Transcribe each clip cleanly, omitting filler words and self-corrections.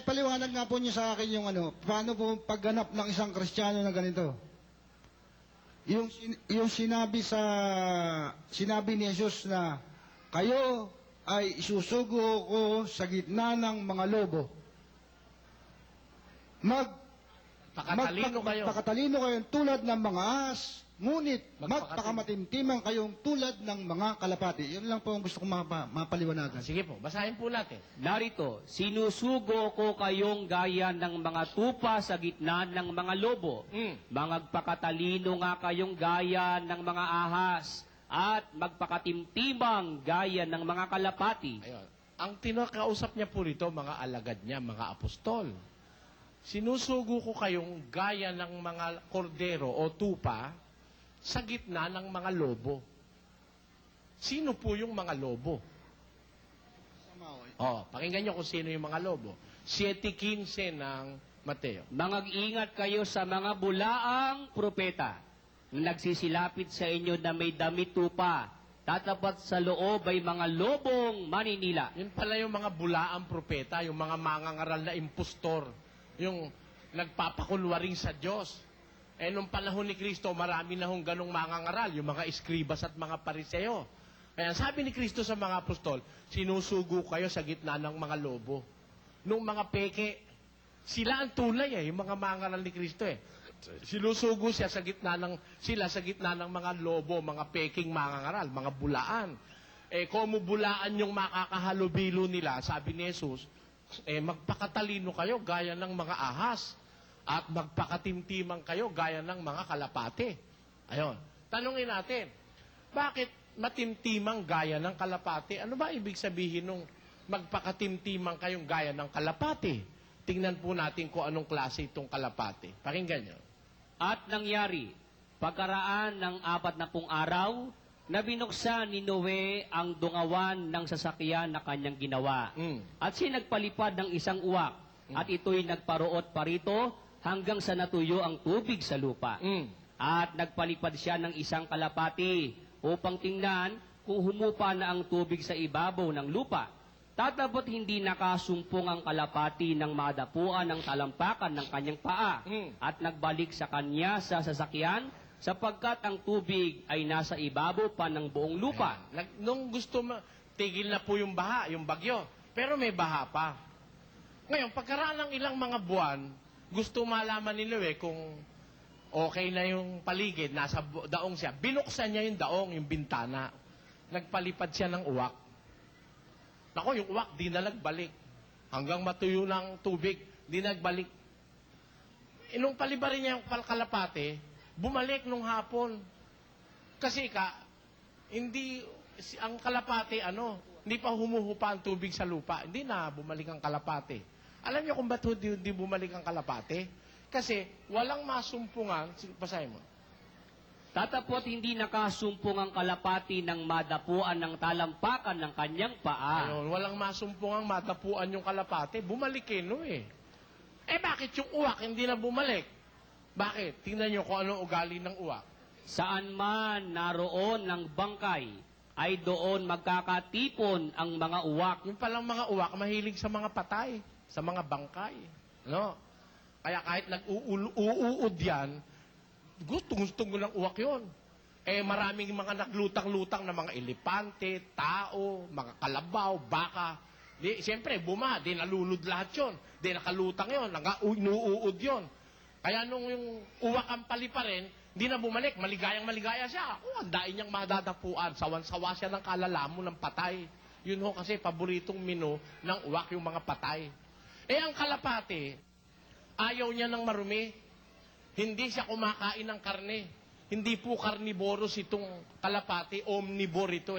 paliwanag nga po niyo sa akin yung ano, paano po pagganap ng isang Kristiyano na ganito? Yung sinabi ni Jesus na, kayo ay isusugo ko sa gitna ng mga lobo. Magpakatalino kayo tulad ng mga ahas, ngunit magpakamatimtimang kayong tulad ng mga kalapati. Yun lang po ang gusto kong mapaliwanagan. Sige po, basahin po natin. Narito, sinusugo ko kayong gaya ng mga tupa sa gitna ng mga lobo. Magpakatalino nga kayong gaya ng mga ahas at magpakatimtimang gaya ng mga kalapati. Ayun. Ang tinakausap niya po rito, mga alagad niya, mga apostol. Sinusugo ko kayong gaya ng mga kordero o tupa sa gitna ng mga lobo. Sino po yung mga lobo? Pakinggan niyo kung sino yung mga lobo. 7:15 ng Mateo. Mag-ingat kayo sa mga bulaang propeta na nagsisilapit sa inyo na may damit tupa. Tatapat sa loob ay mga lobong maninila. Yun pala yung mga bulaang propeta, yung mga mangangaral na impostor, yung nagpapakunwaring sa Diyos. Nung panahon ni Kristo, marami na hong ganong mangangaral, yung mga eskribas at mga pariseo. Kaya sabi ni Kristo sa mga apostol, sinusugo kayo sa gitna ng mga lobo. Nung mga peke, sila ang tulay yung mga mangangaral ni Kristo Sinusugo sila sa gitna ng mga lobo, mga peking mangangaral, mga bulaan. Kung bulaan yung makakahalubilo nila, sabi ni Jesus, magpakatalino kayo gaya ng mga ahas at magpakatimtimang kayo gaya ng mga kalapate. Ayon. Tanungin natin, bakit matimtimang gaya ng kalapate? Ano ba ibig sabihin nung magpakatimtimang kayong gaya ng kalapate? Tingnan po natin kung anong klase itong kalapate. Pakinggan nyo. At nangyari, pagkaraan ng 40 araw, na binuksan ni Noe ang dungawan ng sasakyan na kanyang ginawa. At siya nagpalipad ng isang uwak, at ito'y nagparuot parito hanggang sa natuyo ang tubig sa lupa. At nagpalipad siya ng isang kalapati upang tingnan kung humupa na ang tubig sa ibabaw ng lupa. Tatapot hindi nakasumpong ang kalapati ng madapuan ng talampakan ng kanyang paa at nagbalik sa kanya sa sasakyan sapagkat ang tubig ay nasa ibabaw pa ng buong lupa. Nung gusto tigil na po yung baha, yung bagyo, pero may baha pa. Ngayon, pagkaraan ng ilang mga buwan, gusto malaman ni Noe kung okay na yung paligid, nasa daong siya. Binuksan niya yung daong, yung bintana. Nagpalipad siya ng uwak. Nako, yung uwak, di na nagbalik. Hanggang matuyo ng tubig, di nagbalik. Nung palibarin niya yung kalapate, bumalik nung hapon. Kasi ang kalapate, hindi pa humuhupa ang tubig sa lupa. Hindi na bumalik ang kalapate. Alam niyo kung ba't hindi bumalik ang kalapate? Kasi walang masumpungan. Basahin mo. Tatapot hindi nakasumpong ang kalapati ng madapuan ng talampakan ng kanyang paa. Ayun, walang masumpungang madapuan yung kalapate. Bumalik bakit yung uwak hindi na bumalik? Bakit? Tingnan nyo kung anong ugali ng uwak. Saan man naroon ng bangkay, ay doon magkakatipon ang mga uwak. Yung palang mga uwak, mahilig sa mga patay, sa mga bangkay. Kaya kahit nag-uuud yan, gusto ng uwak yun. Maraming mga naglutang-lutang na mga elepante, tao, mga kalabaw, baka. Siyempre, di nalulod lahat yun. Di nakalutang yun, inuud yun. Kaya nung yung uwak ang paliparin, hindi na bumalik, maligayang-maligaya siya. Ang daing niyang madadapuan, sawan-sawa siya ng kalalamo ng patay. Yun kasi paboritong menu ng uwak yung mga patay. Ang kalapate, ayaw niya ng marumi. Hindi siya kumakain ng karne. Hindi po carnivorous itong kalapati, omnivore ito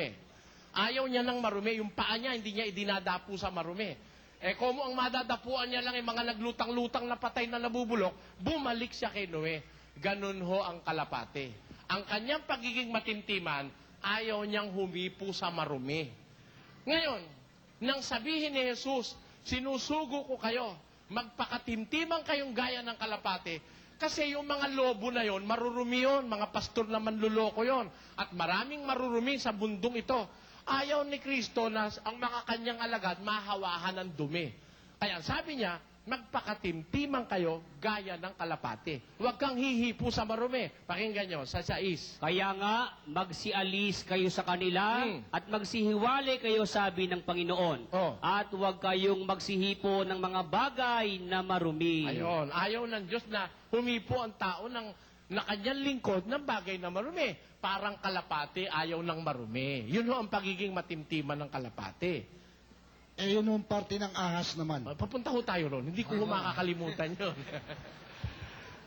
Ayaw niya ng marumi. Yung paa niya, hindi niya idinadapo sa marumi. Kung ang madadapuan niya lang mga naglutang-lutang na patay na nabubulok, bumalik siya kay Noe. Ganun ho ang kalapati. Ang kanyang pagiging matimtiman, ayaw niyang humipo sa marumi. Ngayon, nang sabihin ni Jesus, sinusugo ko kayo, magpakatimtimang kayong gaya ng kalapati, kasi yung mga lobo na yon, marurumi yon, mga pastor na manluloko yon, at maraming marurumi sa bundong ito. Ayaw ni Kristo na ang mga kanyang alagad mahawahan ng dumi. Kaya sabi niya, magpakatimtiman kayo gaya ng kalapate. Huwag kang hihipo sa marumi. Pakinggan nyo, sa 6. Kaya nga, magsialis kayo sa kanila at magsihiwalay kayo, sabi ng Panginoon. Oh. At huwag kayong magsihipo ng mga bagay na marumi. Ayun, ayaw ng Diyos na humipo ang tao na kanyang lingkod ng bagay na marumi. Parang kalapate, ayaw ng marumi. Yun ho ang pagiging matimtiman ng kalapate. Eh, yun yung parte ng ahas naman. Papunta ho tayo ron. Hindi ko ho makakalimutan yun.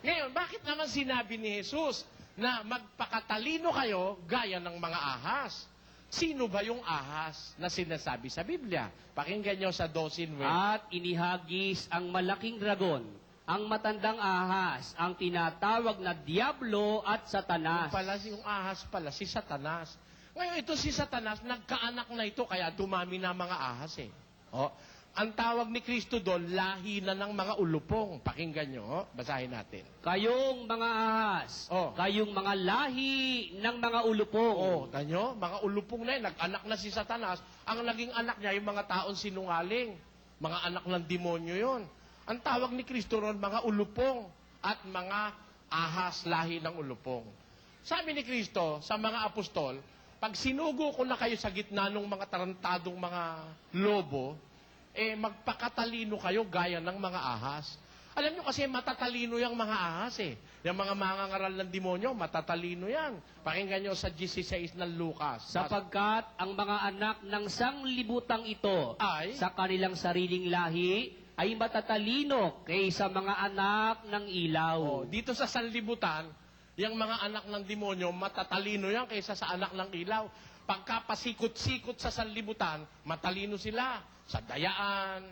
Ngayon, bakit naman sinabi ni Jesus na magpakatalino kayo gaya ng mga ahas? Sino ba yung ahas na sinasabi sa Biblia? Pakinggan nyo sa 12:9. At inihagis ang malaking dragon, ang matandang ahas, ang tinatawag na Diablo at Satanas. Yung ahas pala, si Satanas. Ngayon, ito si Satanas, nagkaanak na ito, kaya dumami na mga ahas eh. Oh, ang tawag ni Kristo doon, lahi na ng mga ulupong. Pakinggan nyo, basahin natin. Kayong mga ahas, Oh. kayong mga lahi ng mga ulupong. Oh, tanyo, mga ulupong na yun, nag-anak na si Satanas. Ang naging anak niya, yung mga taon sinungaling. Mga anak ng demonyo yon. Ang tawag ni Kristo ron, mga ulupong at mga ahas, lahi ng ulupong. Sabi ni Kristo sa mga apostol, pag sinugo ko na kayo sa gitna ng mga tarantadong mga lobo, magpakatalino kayo gaya ng mga ahas. Alam nyo kasi matatalino yung mga ahas eh. Yung mga mangangaral ng demonyo, matatalino yan. Pakinggan nyo sa 16 ng Lucas. Sapagkat ang mga anak ng sanglibutang ito Ay? sa kanilang sariling lahi ay matatalino kaysa mga anak ng ilaw. Oh, dito sa sanlibutan, yung mga anak ng demonyo, matatalino yan kaysa sa anak ng ilaw. Pagka pasikot-sikot sa sanlibutan, matalino sila sa dayaan,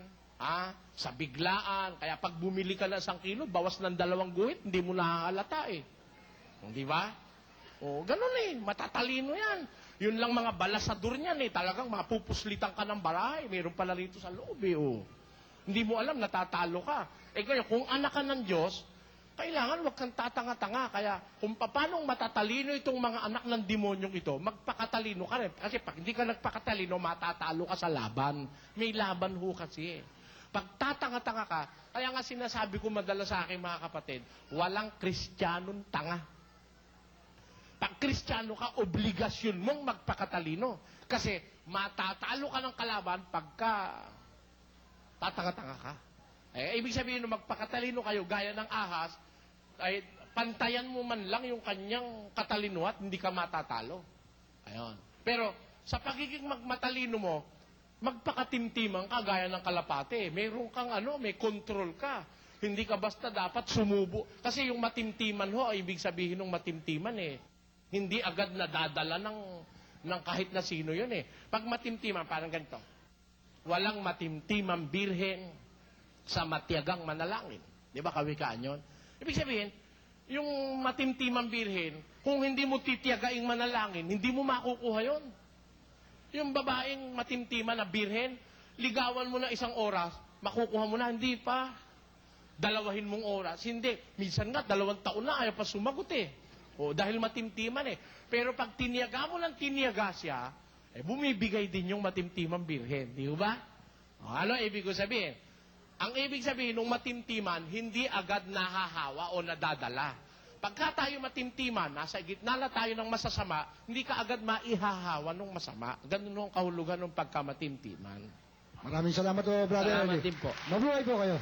sa biglaan. Kaya pag bumili ka ng 1 kilo, bawas ng 2 guhit, hindi mo nakakalata eh. Di ba? O, ganun eh. Matatalino yan. Yun lang mga balasador niyan eh. Talagang mapupuslitan ka ng baray. Meron pala rito sa loob eh. Oh. Hindi mo alam, natatalo ka. Kaya kung anak ka ng Diyos, kailangan wag kang tatanga-tanga. Kaya kung paano matatalino itong mga anak ng demonyong ito, magpakatalino ka rin. Kasi pag hindi ka nagpakatalino, matatalo ka sa laban. May laban ho kasi. Pag tatanga-tanga ka, kaya nga sinasabi ko madalas sa akin mga kapatid, walang Kristiyanong tanga. Pag Kristiyano ka, obligasyon mong magpakatalino. Kasi matatalo ka ng kalaban pagka tatanga-tanga ka. Ibig sabihin nung magpakatalino kayo gaya ng ahas, ay pantayan mo man lang yung kanyang katalino at hindi ka matatalo. Ayun. Pero sa pagiging matalino mo, magpakatimtiman ka gaya ng kalapate. Meron kang may control ka. Hindi ka basta dapat sumubo. Kasi yung matimtiman ho, ay ibig sabihin ng matimtiman hindi agad nadadala ng kahit na sino yun Pag matimtiman, parang ganito. Walang matimtimang birhen sa matiyagang manalangin. Di ba kawikaan yun? Ibig sabihin, yung matimtimang birhen, kung hindi mo titiyagaing manalangin, hindi mo makukuha yun. Yung babaeng matimtiman na birhen, ligawan mo na 1 oras, makukuha mo na, hindi pa. Dalawahin mong oras. Hindi. Minsan nga, 2 taon na, ayaw pa sumagot dahil matimtiman Pero pag tiniyaga mo ng tiniyaga siya, bumibigay din yung matimtimang birhen. Di ba? Ano ibig ko sabihin? Ang ibig sabihin ng matimtiman, hindi agad nahahawa o nadadala. Pagka tayo matimtiman, nasa gitna na tayo ng masasama, hindi ka agad maihahawa ng masama. Ganun ang kahulugan ng pagkamatimtiman. Maraming salamat po, Brother Salamat Eddie. din po. Mabuhay po kayo.